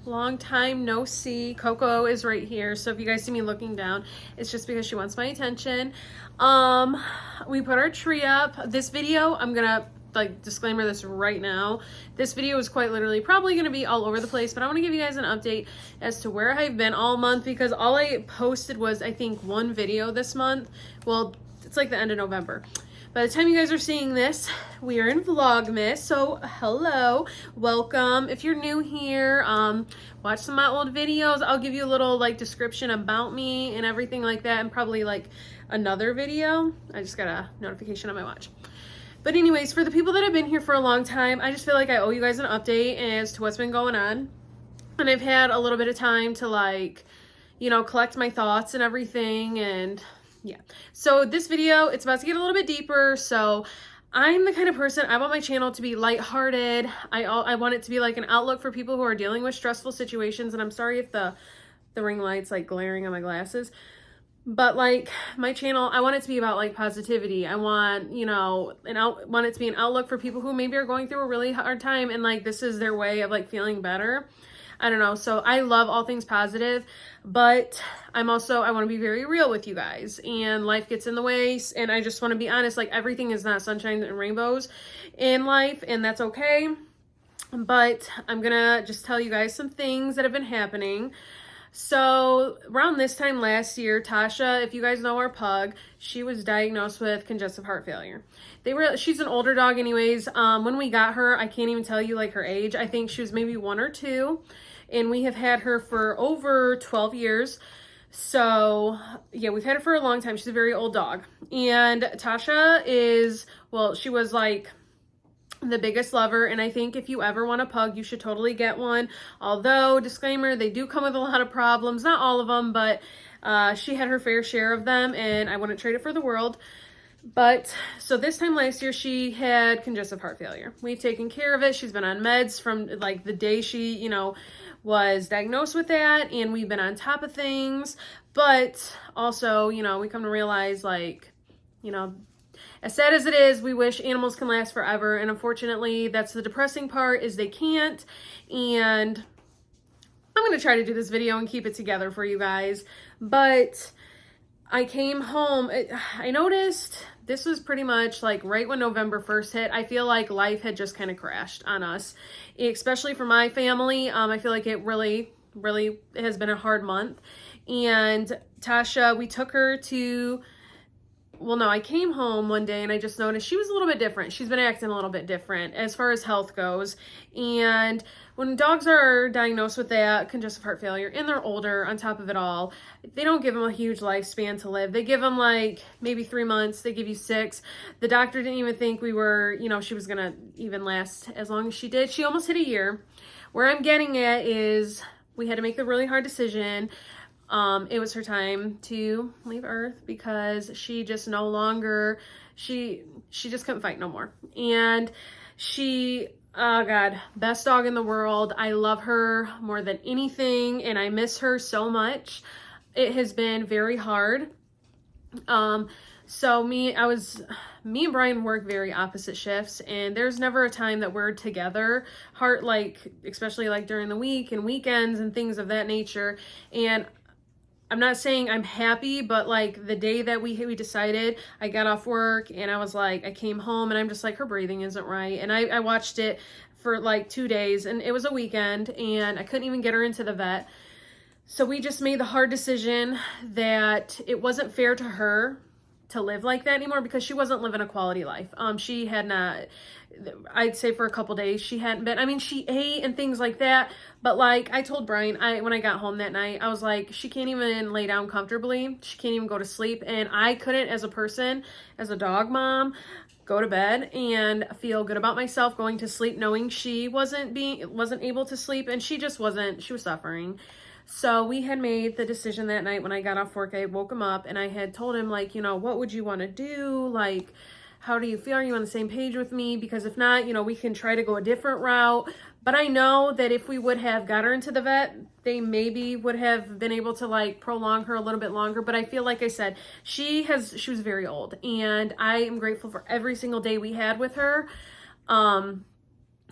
Long time no see. Coco is right here, so if you guys see me looking down, it's just because she wants my attention. We put our tree up. This video, I'm gonna disclaimer this right now. This video is quite literally probably gonna be all over the place, but I want to give you guys an update as to where I've been all month, because all I posted was, I think, one video this month. Well, it's like the end of November. By the time you guys are seeing this, we are in Vlogmas, so hello, welcome. If you're new here, watch some of my old videos. I'll give you a little description about me and everything like that, and probably another video. I just got a notification on my watch. But anyways, for the people that have been here for a long time, I just feel like I owe you guys an update as to what's been going on. And I've had a little bit of time to collect my thoughts and everything, and yeah. So this video, it's about to get a little bit deeper. So I'm the kind of person, I want my channel to be lighthearted. I want it to be like an outlook for people who are dealing with stressful situations. And I'm sorry if the ring light's glaring on my glasses. But my channel, I want it to be about positivity. I want, want it to be an outlook for people who maybe are going through a really hard time, and this is their way of feeling better. I don't know. So I love all things positive, but I want to be very real with you guys, and life gets in the way. And I just want to be honest, everything is not sunshine and rainbows in life, and that's okay. But I'm going to just tell you guys some things that have been happening. So around this time last year, Tasha, if you guys know our pug, she was diagnosed with congestive heart failure. She's an older dog anyways. When we got her, I can't even tell you her age. I think she was maybe 1 or 2, and we have had her for over 12 years. So yeah, we've had her for a long time. She's a very old dog. And Tasha she was the biggest lover, and I think if you ever want a pug, you should totally get one. Although, disclaimer, they do come with a lot of problems. Not all of them, but she had her fair share of them, and I wouldn't trade it for the world. But so this time last year, she had congestive heart failure. We've taken care of it. She's been on meds from the day she was diagnosed with that, and we've been on top of things. But also, we come to realize as sad as it is, we wish animals can last forever, and unfortunately, that's the depressing part, is they can't. And I'm going to try to do this video and keep it together for you guys. But I came home, I noticed this was pretty much right when November 1st hit. I feel like life had just kind of crashed on us, especially for my family. I feel like it really, really has been a hard month. And Tasha, we took her to... Well, no, I came home one day and I just noticed she was a little bit different. She's been acting a little bit different as far as health goes. And when dogs are diagnosed with that congestive heart failure and they're older, on top of it all, they don't give them a huge lifespan to live. They give them maybe 3 months. They give you 6. The doctor didn't even think she was going to even last as long as she did. She almost hit a year. Where I'm getting at is we had to make the really hard decision. It was her time to leave Earth, because she just no longer, she just couldn't fight no more. And she, oh God, best dog in the world. I love her more than anything, and I miss her so much. It has been very hard. So me and Brian work very opposite shifts, and there's never a time that we're together, especially during the week and weekends and things of that nature. And I'm not saying I'm happy, but the day that we decided, I got off work and I was I came home and I'm just her breathing isn't right. And I watched it for 2 days, and it was a weekend, and I couldn't even get her into the vet. So we just made the hard decision that it wasn't fair to her to live like that anymore, because she wasn't living a quality life. She had not, I'd say for a couple days, she hadn't been, she ate and things like that. But I told Brian, when I got home that night, I was she can't even lay down comfortably. She can't even go to sleep. And I couldn't, as a person, as a dog mom, go to bed and feel good about myself going to sleep, knowing she wasn't able to sleep, and she was suffering. So we had made the decision that night when I got off work. I woke him up and I had told him what would you want to do? How do you feel? Are you on the same page with me? Because if not, we can try to go a different route. But I know that if we would have got her into the vet, they maybe would have been able to prolong her a little bit longer. But I feel like I said, she was very old, and I am grateful for every single day we had with her.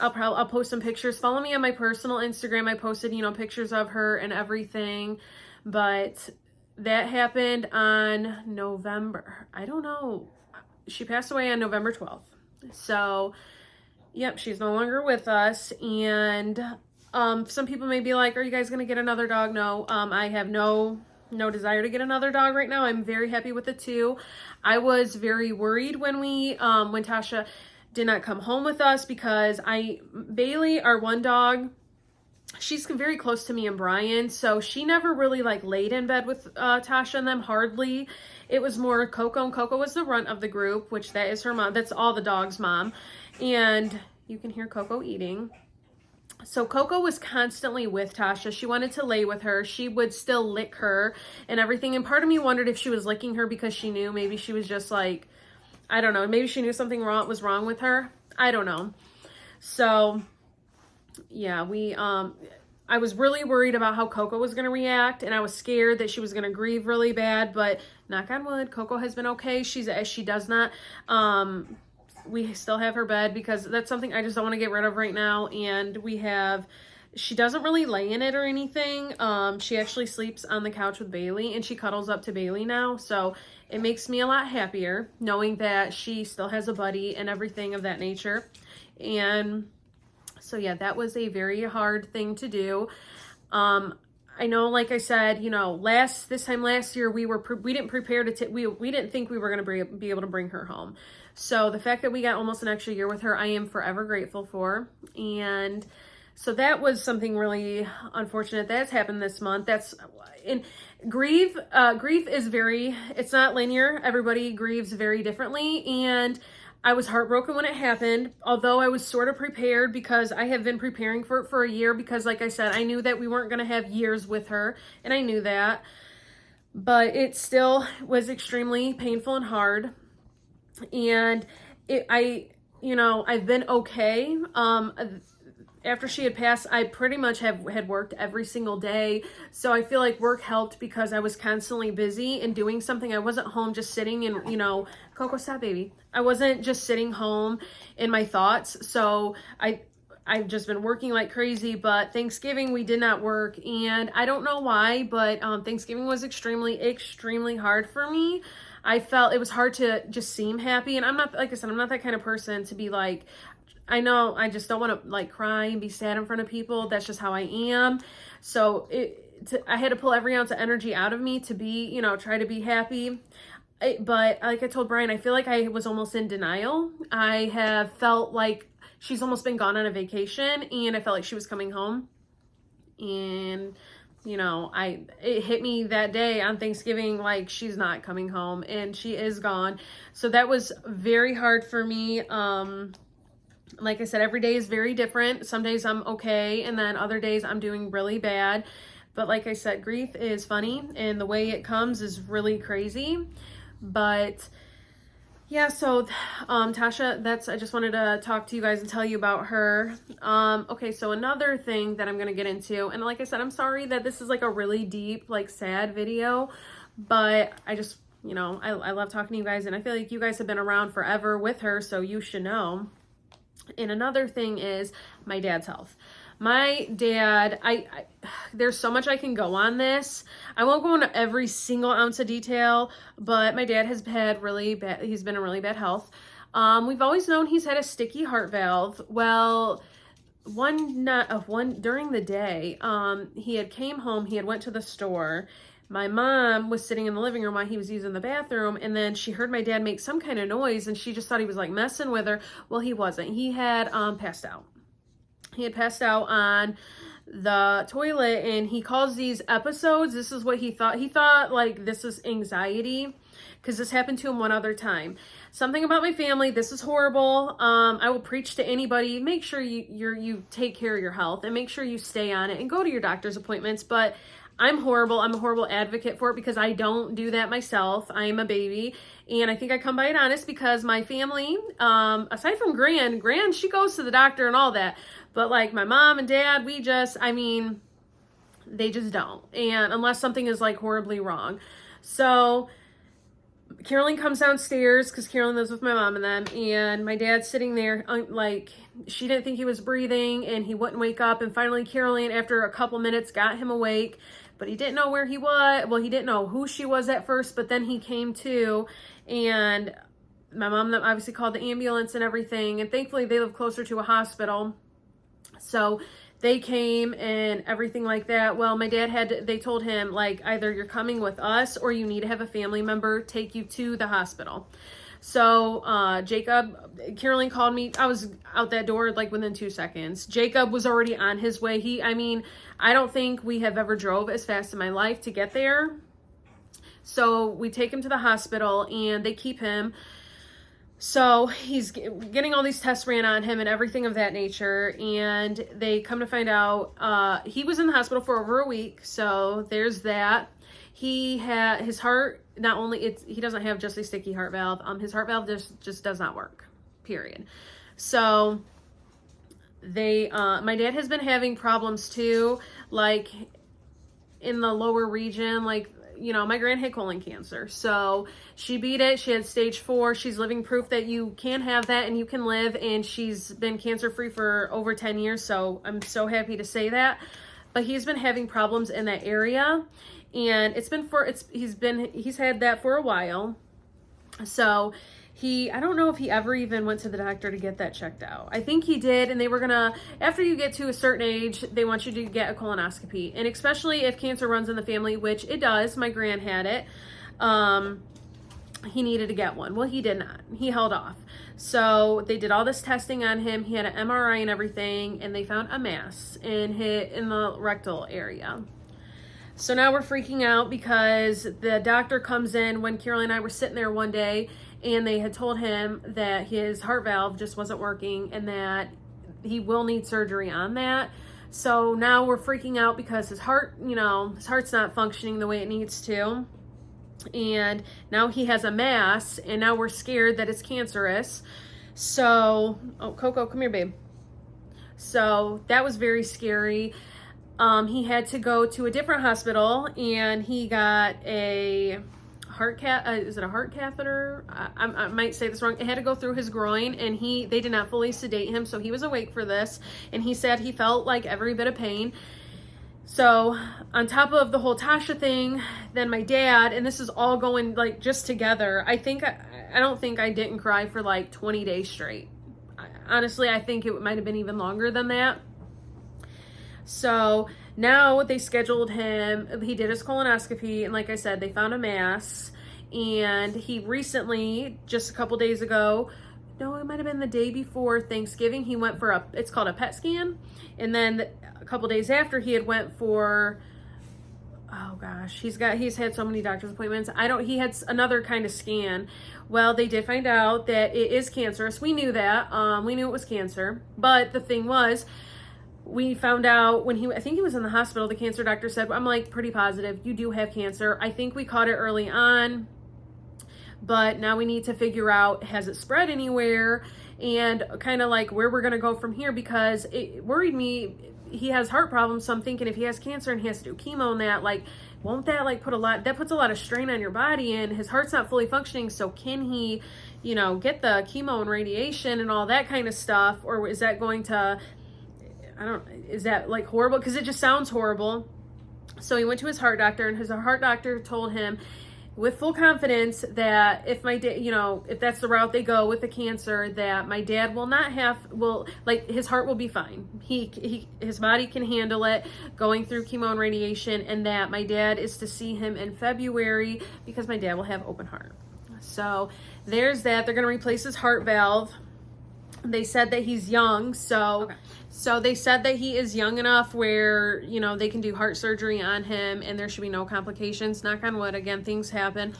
I'll post some pictures. Follow me on my personal Instagram. I posted, you know, pictures of her and everything. But that happened on November. I don't know. She passed away on November 12th. So, yep, she's no longer with us. And some people may be like, are you guys going to get another dog? No, I have no desire to get another dog right now. I'm very happy with the two. I was very worried when when Tasha did not come home with us, because Bailey, our one dog, she's very close to me and Brian, so she never really like laid in bed with Tasha and them, hardly. It was more Coco, and Coco was the runt of the group, which that is her mom. That's all the dog's mom. And you can hear Coco eating. So Coco was constantly with Tasha. She wanted to lay with her. She would still lick her and everything. And part of me wondered if she was licking her because she knew maybe she was just like, I don't know, maybe she knew something was wrong with her. I don't know. So yeah, I was really worried about how Coco was going to react, and I was scared that she was going to grieve really bad, but knock on wood, Coco has been okay. She does not, we still have her bed, because that's something I just don't want to get rid of right now. And she doesn't really lay in it or anything. She actually sleeps on the couch with Bailey, and she cuddles up to Bailey now. So it makes me a lot happier knowing that she still has a buddy and everything of that nature. And so yeah, that was a very hard thing to do. I know, like I said, you know, this time last year, we didn't prepare to, we didn't think we were going to be able to bring her home. So the fact that we got almost an extra year with her, I am forever grateful for. And so that was something really unfortunate that's happened this month. Grief is it's not linear. Everybody grieves very differently. And I was heartbroken when it happened, although I was sort of prepared, because I have been preparing for it for a year, because like I said, I knew that we weren't going to have years with her, and I knew that, but it still was extremely painful and hard. And I've been okay. After she had passed, I pretty much had worked every single day. So I feel like work helped, because I was constantly busy and doing something. I wasn't home just sitting and, Coco, stop, baby. I wasn't just sitting home in my thoughts. So I've just been working like crazy. But Thanksgiving, we did not work. And I don't know why, but Thanksgiving was extremely, extremely hard for me. I felt it was hard to just seem happy. And I'm not, like I said, I'm not that kind of person to be like, I know, I just don't want to like cry and be sad in front of people. That's just how I am. So I had to pull every ounce of energy out of me to be, try to be happy. But like I told Brian, I feel like I was almost in denial. I have felt like she's almost been gone on a vacation, and I felt like she was coming home. And it hit me that day on Thanksgiving, like she's not coming home, and she is gone. So that was very hard for me. Like I said, every day is very different. Some days I'm okay, and then other days I'm doing really bad. But like I said, grief is funny, and the way it comes is really crazy. But yeah, so Tasha, I just wanted to talk to you guys and tell you about her. Okay, so another thing that I'm going to get into, and like I said, I'm sorry that this is like a really deep, like sad video, but I just, I love talking to you guys, and I feel like you guys have been around forever with her, so you should know. And another thing is my dad's health. My dad, there's so much I can go on this. I won't go into every single ounce of detail, but my dad has had he's been in really bad health. We've always known he's had a sticky heart valve. Well, during the day, he had came home, he had went to the store. My mom was sitting in the living room while he was using the bathroom, and then she heard my dad make some kind of noise, and she just thought he was like messing with her. Well, he wasn't. He had passed out. He had passed out on the toilet, and he calls these episodes, this is what he thought. He thought like this is anxiety, because this happened to him one other time. Something about my family, this is horrible. I will preach to anybody. Make sure you take care of your health, and make sure you stay on it and go to your doctor's appointments. But I'm horrible. I'm a horrible advocate for it, because I don't do that myself. I am a baby, and I think I come by it honest, because my family, aside from Gran, she goes to the doctor and all that, but like my mom and dad, they just don't, and unless something is like horribly wrong. So Carolyn comes downstairs because Carolyn lives with my mom and them, and my dad's sitting there like she didn't think he was breathing and he wouldn't wake up. And finally Carolyn, after a couple minutes, got him awake, but he didn't know where he was. Well, he didn't know who she was at first, but then he came to, and my mom obviously called the ambulance and everything, and thankfully they live closer to a hospital, so they came and everything like that. Well, my dad they told him, like, either you're coming with us or you need to have a family member take you to the hospital. So Carolyn called me. I was out that door like within 2 seconds. Jacob was already on his way. I don't think we have ever drove as fast in my life to get there. So we take him to the hospital and they keep him. So he's getting all these tests ran on him and everything of that nature. And they come to find out he was in the hospital for over a week. So there's that. He had his heart, not only he doesn't have just a sticky heart valve. His heart valve just does not work, period. So my dad has been having problems too, like in the lower region, like, you know, my grand had colon cancer. So she beat it. She had stage 4. She's living proof that you can have that and you can live. And she's been cancer free for over 10 years. So I'm so happy to say that. But he's been having problems in that area. And he's had that for a while. So I don't know if he ever even went to the doctor to get that checked out. I think he did, and they were gonna, after you get to a certain age, they want you to get a colonoscopy. And especially if cancer runs in the family, which it does, my gran had it, he needed to get one. Well, he did not. He held off. So they did all this testing on him. He had an MRI and everything, and they found a mass in the rectal area. So now we're freaking out because the doctor comes in when Carolyn and I were sitting there one day, and they had told him that his heart valve just wasn't working and that he will need surgery on that. So now we're freaking out because his heart's not functioning the way it needs to. And now he has a mass, and now we're scared that it's cancerous. So, oh, Coco, come here, babe. So that was very scary. He had to go to a different hospital, and he got a is it a heart catheter? I might say this wrong. It had to go through his groin, and they did not fully sedate him, so he was awake for this, and he said he felt like every bit of pain. So on top of the whole Tasha thing, then my dad, and this is all going like just together, I don't think I didn't cry for like 20 days straight. Honestly, I think it might have been even longer than that. So now they scheduled him. He did his colonoscopy, and like I said, they found a mass. And he recently, just a couple days ago, no, it might have been the day before Thanksgiving, he went for it's called a PET scan. And then a couple days after, he had went for, oh gosh, he's had so many doctor's appointments. He had another kind of scan. Well, they did find out that it is cancerous. We knew that. We knew it was cancer. But the thing was, we found out when I think he was in the hospital, the cancer doctor said, I'm like pretty positive you do have cancer. I think we caught it early on, but now we need to figure out, has it spread anywhere, and kind of like where we're going to go from here, because it worried me. He has heart problems, so I'm thinking if he has cancer and he has to do chemo and that, like, won't that like puts a lot of strain on your body, and his heart's not fully functioning, so can he, get the chemo and radiation and all that kind of stuff, or is that going to, is that like horrible? Because it just sounds horrible. So he went to his heart doctor, and his heart doctor told him with full confidence that if if that's the route they go with the cancer, that my dad his heart will be fine. His body can handle it going through chemo and radiation, and that my dad is to see him in February because my dad will have open heart. So there's that. They're going to replace his heart valve. They said that he's young, so they said that he is young enough where, they can do heart surgery on him and there should be no complications. Knock on wood. Again, things happen.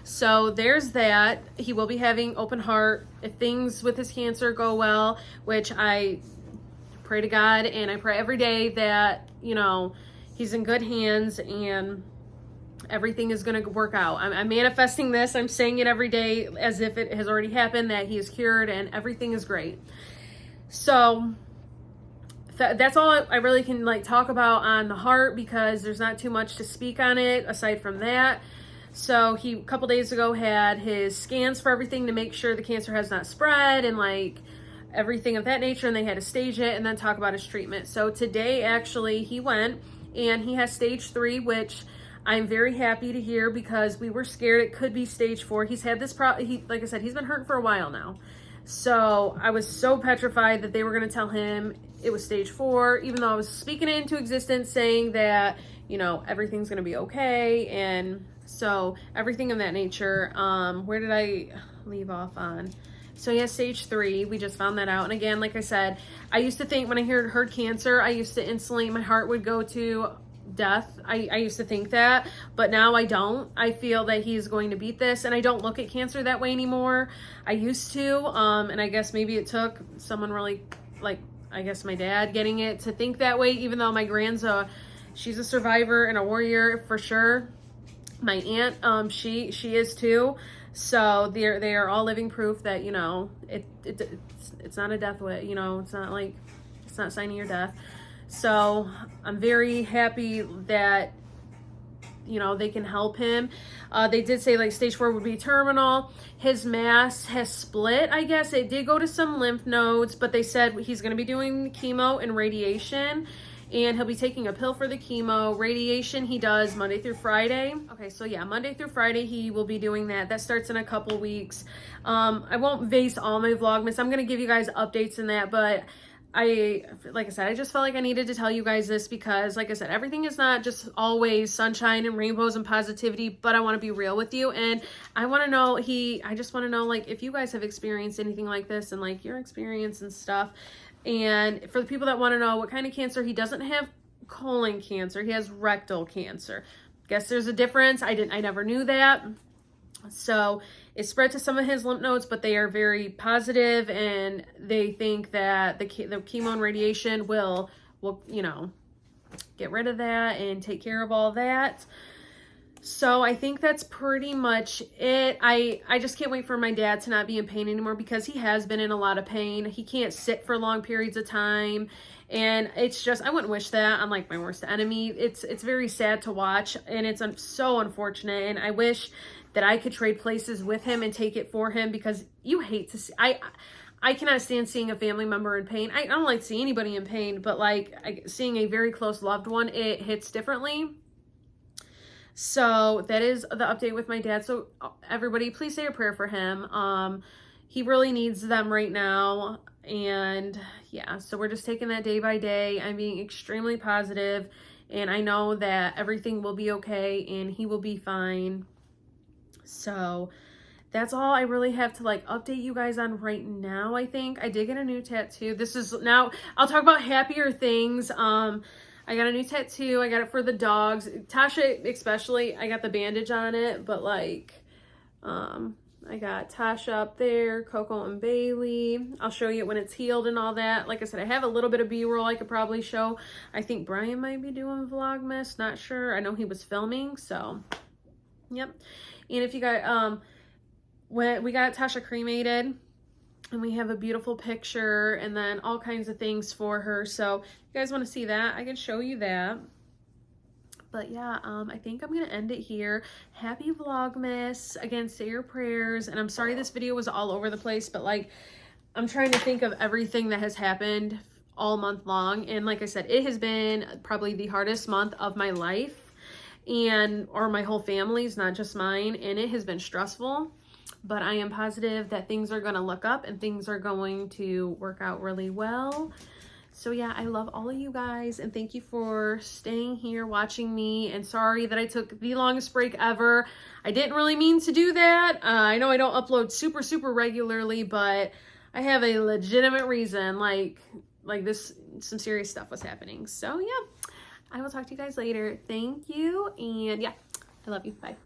So there's that. He will be having open heart if things with his cancer go well, which I pray to God, and I pray every day that, he's in good hands and everything is going to work out. I'm manifesting this. I'm saying it every day as if it has already happened, that he is cured and everything is great. So that's all I really can talk about on the heart, because there's not too much to speak on it aside from that. So he, a couple days ago, had his scans for everything to make sure the cancer has not spread and like everything of that nature, and they had to stage it and then talk about his treatment. So today, actually, he went and he has stage 3, which I'm very happy to hear because we were scared it could be stage 4. He's had this like I said, he's been hurting for a while now. So I was so petrified that they were going to tell him it was stage 4, even though I was speaking it into existence, saying that, you know, everything's going to be okay. And so everything of that nature. Where did I leave off on? So he has stage 3. We just found that out. And again, like I said, I used to think when I heard cancer, I used to instantly, my heart would go to death. I used to think that, but now I don't. I feel that he's going to beat this, and I don't look at cancer that way anymore. I used to, and I guess maybe it took someone really, like, I guess my dad getting it to think that way, even though my grand's she's a survivor and a warrior for sure. My aunt, she is too. So they are all living proof that, you know, it's not a death way, you know, it's not signing your death. So I'm very happy that, you know, they can help him. They did say like stage 4 would be terminal. His mass has split, I guess. It did go to some lymph nodes, but they said he's going to be doing chemo and radiation, and he'll be taking a pill for the chemo. Radiation he does Monday through Friday. Okay, so yeah, Monday through Friday he will be doing that. That starts in a couple weeks. I won't base all my Vlogmas. I'm going to give you guys updates in that, but like I said, I just felt like I needed to tell you guys this because, like I said, everything is not just always sunshine and rainbows and positivity, but I want to be real with you. And I want to know, I just want to know, like, if you guys have experienced anything like this and like your experience and stuff. And for the people that want to know what kind of cancer, he doesn't have colon cancer. He has rectal cancer. Guess there's a difference. I never knew that. So it spread to some of his lymph nodes, but they are very positive, and they think that the chemo and radiation will, you know, get rid of that and take care of all that. So I think that's pretty much it. I just can't wait for my dad to not be in pain anymore, because he has been in a lot of pain. He can't sit for long periods of time. And it's just, I wouldn't wish that on like my worst enemy. It's very sad to watch, and it's so unfortunate. And I wish that I could trade places with him and take it for him, because you hate to see, I cannot stand seeing a family member in pain. I don't like to see anybody in pain, but like seeing a very close loved one, it hits differently. So that is the update with my dad. So everybody, please say a prayer for him. He really needs them right now. And yeah, so we're just taking that day by day. I'm being extremely positive, and I know that everything will be okay and he will be fine. So that's all I really have to like update you guys on right now. I think I did get a new tattoo. This is now, I'll talk about happier things. I got a new tattoo. I got it for the dogs. Tasha especially, I got the bandage on it, but like, I got Tasha up there, Coco and Bailey. I'll show you when it's healed and all that. Like I said, I have a little bit of B-roll I could probably show. I think Brian might be doing Vlogmas, not sure. I know he was filming, so yep. And if you got, when we got Tasha cremated, and we have a beautiful picture and then all kinds of things for her. So if you guys want to see that, I can show you that. But yeah, I think I'm going to end it here. Happy Vlogmas. Again, say your prayers. And I'm sorry this video was all over the place, but like, I'm trying to think of everything that has happened all month long. And like I said, it has been probably the hardest month of my life, or my whole family's, not just mine. And it has been stressful, but I am positive that things are going to look up and things are going to work out really well. So yeah, I love all of you guys, and thank you for staying here watching me. And sorry that I took the longest break ever. I didn't really mean to do that. I know I don't upload super regularly, but I have a legitimate reason. Like this, some serious stuff was happening. So yeah, I will talk to you guys later. Thank you, and yeah, I love you. Bye.